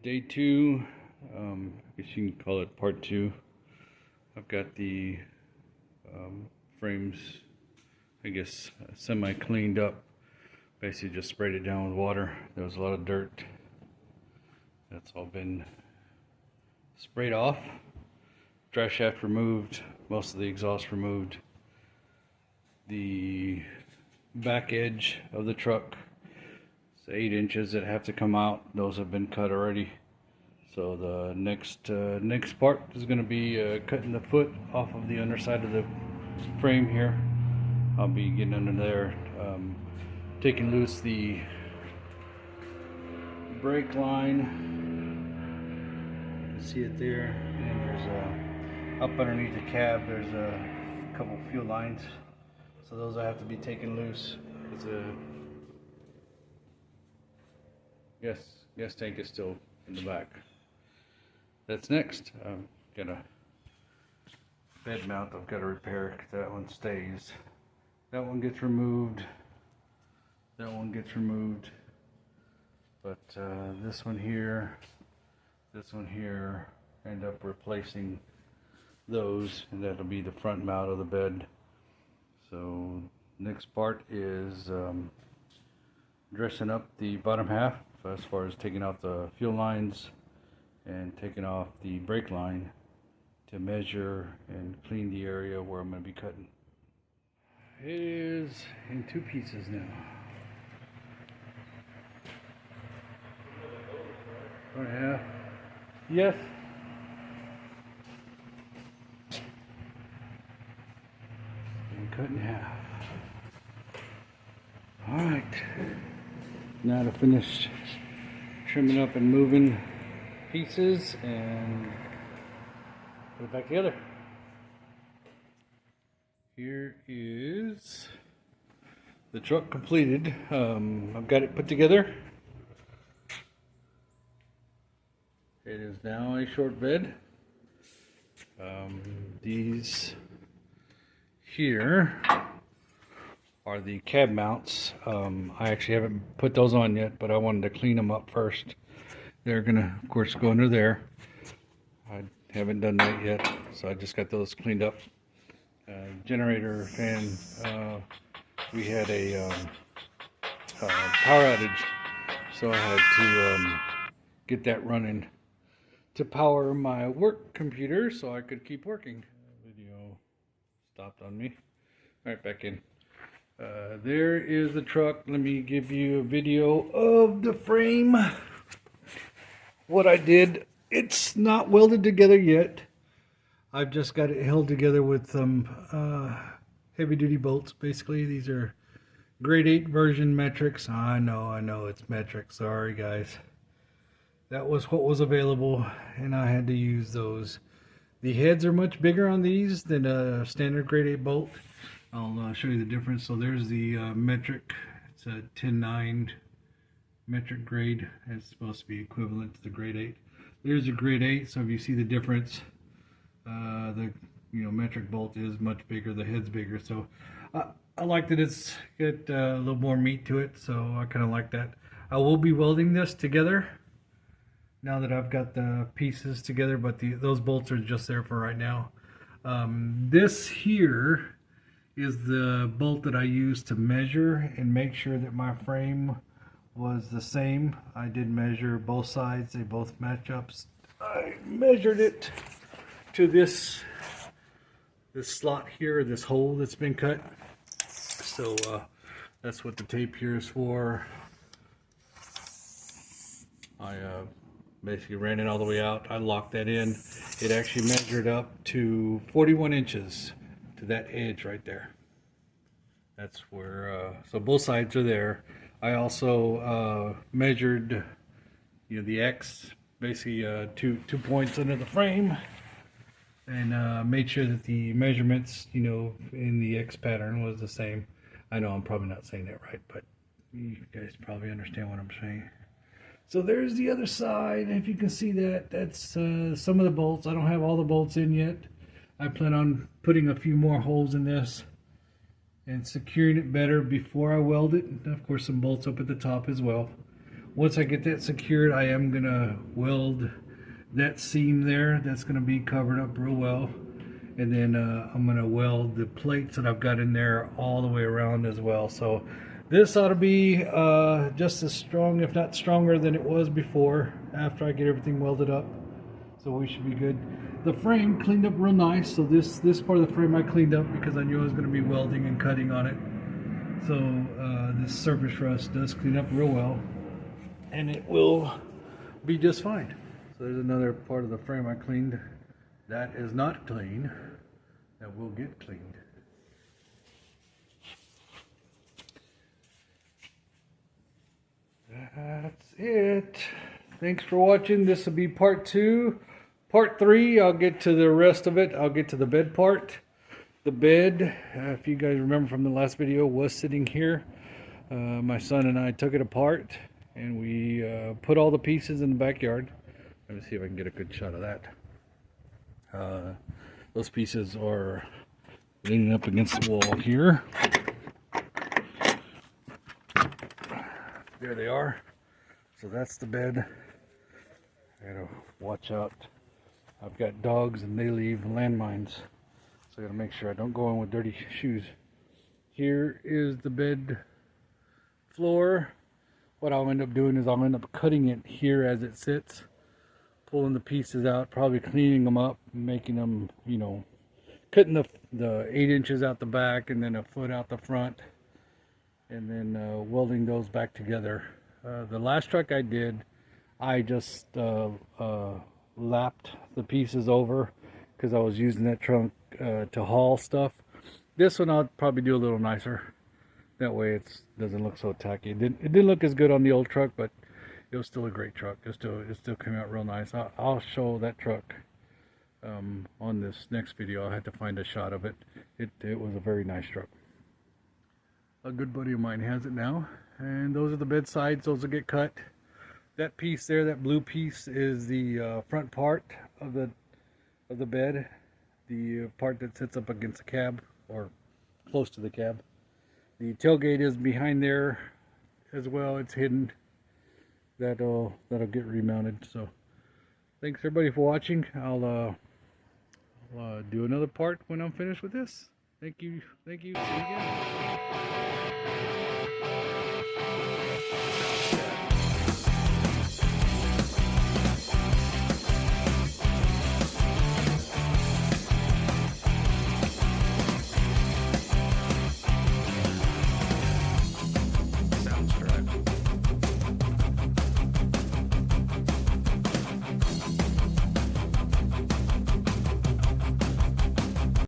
Day two, I guess you can call it part two. I've got the frames, I guess, semi cleaned up. Basically just sprayed it down with water. There was a lot of dirt. That's all been sprayed off. Drive shaft removed, most of the exhaust removed. The back edge of the truck, it's 8 inches that have to come out. Those have been cut already. So the next part is going to be cutting the foot off of the underside of the frame here. I'll be getting under there, taking loose the brake line. You can see it there. And there's up underneath the cab, there's a couple fuel lines. So those I have to be taken loose. It's a gas tank is still in the back. That's next. Got a bed mount I've got to repair. That one stays. That one gets removed. That one gets removed. But this one here, end up replacing those, and that'll be the front mount of the bed. So next part is dressing up the bottom half as far as taking off the fuel lines and taking off the brake line to measure and clean the area where I'm going to be cutting. It is in 2 pieces now. Front half. Yes. And cut in half. Alright. Now to finish trimming up and moving pieces and put it back together. Here is the truck completed. I've got it put together. It is now a short bed. These here are the cab mounts. I actually haven't put those on yet, but I wanted to clean them up first. They're gonna, of course, go under there. I haven't done that yet, so I just got those cleaned up. Generator fan, we had a power outage, so I had to get that running to power my work computer so I could keep working. Video stopped on me. All right, back in. There is the truck. Let me give you a video of the frame. What I did, it's not welded together yet. I've just got it held together with some heavy duty bolts. Basically, these are grade 8 version metrics. I know it's metric. Sorry guys. That was what was available and I had to use those. The heads are much bigger on these than a standard grade 8 bolt. I'll show you the difference. So there's the metric. It's a 10-9 metric grade. It's supposed to be equivalent to the grade 8. There's a grade 8, so if you see the difference, the metric bolt is much bigger, the head's bigger. So I like that it's got a little more meat to it, so I kind of like that. I will be welding this together now that I've got the pieces together, but those bolts are just there for right now. This here is the bolt that I used to measure and make sure that my frame was the same. I did measure both sides, they both match up. I measured it to this slot here, this hole that's been cut. So that's what the tape here is for. I basically ran it all the way out. I locked that in. It actually measured up to 41 inches to that edge right there. That's where, so both sides are there. I also measured, the X, basically two points under the frame, and made sure that the measurements, in the X pattern was the same. I know I'm probably not saying that right, but you guys probably understand what I'm saying. So there's the other side. If you can see that, that's some of the bolts. I don't have all the bolts in yet. I plan on putting a few more holes in this and securing it better before I weld it. And of course, some bolts up at the top as well. once I get that secured, I am gonna weld that seam there. That's gonna be covered up real well. And then I'm gonna weld the plates that I've got in there all the way around as well. So this ought to be just as strong, if not stronger than it was before, after I get everything welded up. So we should be good. The frame cleaned up real nice. So this part of the frame I cleaned up because I knew I was gonna be welding and cutting on it. So this surface rust does clean up real well, and it will be just fine. So there's another part of the frame I cleaned that is not clean, that will get cleaned. That's it. Thanks for watching. This will be part 2. Part 3, I'll get to the rest of it. I'll get to the bed part. The bed, if you guys remember from the last video, was sitting here. My son and I took it apart and we put all the pieces in the backyard. Let me see if I can get a good shot of that. Those pieces are leaning up against the wall here. There they are. So that's the bed. I gotta watch out. I've got dogs and they leave landmines. So I gotta make sure I don't go in with dirty shoes. Here is the bed floor. What I'll end up doing is I'll end up cutting it here as it sits, pulling the pieces out, probably cleaning them up, making them, you know, cutting the 8 inches out the back and then a foot out the front, and then welding those back together. The last truck I did, I just lapped the pieces over because I was using that trunk to haul stuff. This one I'll probably do a little nicer. That way it doesn't look so tacky. It didn't look as good on the old truck, but it was still a great truck. It still came out real nice. I'll show that truck on this next video. I had to find a shot of it. It was a very nice truck. A good buddy of mine has it now, and those are the bed sides. Those will get cut. That piece there, that blue piece, is the front part of the bed, the part that sits up against the cab or close to the cab. The tailgate is behind there as well. It's hidden. That'll get remounted. So thanks everybody for watching. I'll do another part when I'm finished with this. Thank you. See you again.